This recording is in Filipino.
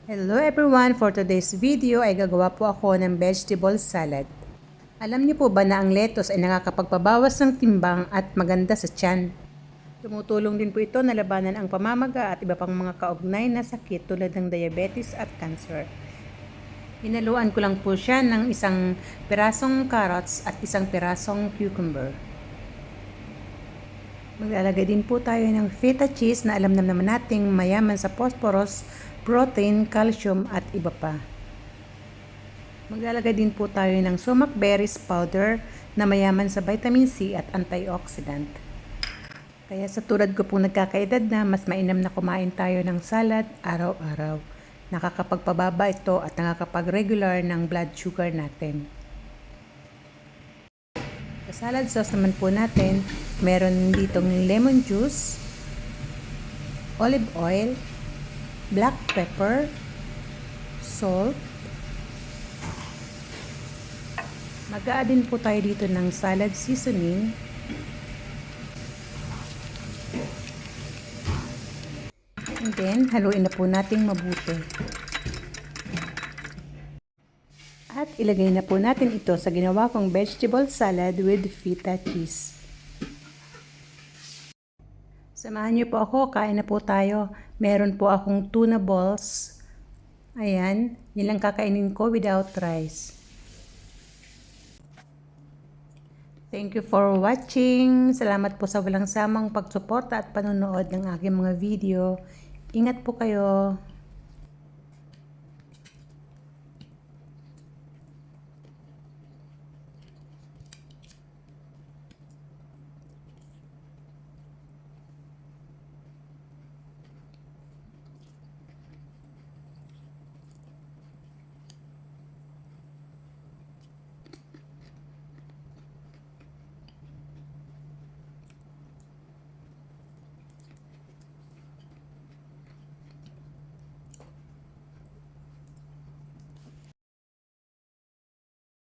Hello everyone! For today's video ay gagawa po ako ng vegetable salad. Alam niyo po ba na ang lettuce ay nakakapagpabawas ng timbang at maganda sa tiyan? Tumutulong din po ito na labanan ang pamamaga at iba pang mga kaugnay na sakit tulad ng diabetes at cancer. Hinaluan ko lang po siya ng isang pirasong carrots at isang pirasong cucumber. Maglalagay din po tayo ng feta cheese na alam naman nating mayaman sa phosphorus, protein, calcium at iba pa. Maglalagay din po tayo ng sumac berries powder na mayaman sa vitamin C at antioxidant. Kaya sa tulad ko pong nagkakaedad na, mas mainam na kumain tayo ng salad araw-araw. Nakakapagpababa ito at nakakapag-regular ng blood sugar natin. Sa salad sauce naman po natin, meron ditong lemon juice, olive oil, black pepper, salt. Mag-a-add din po tayo dito ng salad seasoning. And then, haluin na po natin mabuti. At ilagay na po natin ito sa ginawa kong vegetable salad with feta cheese. Samahan niyo po ako, kain na po tayo. Meron po akong tuna balls. Ayan, yun lang kakainin ko without rice. Thank you for watching. Salamat po sa walang samang pagsuporta at panonood ng aking mga video. Ingat po kayo.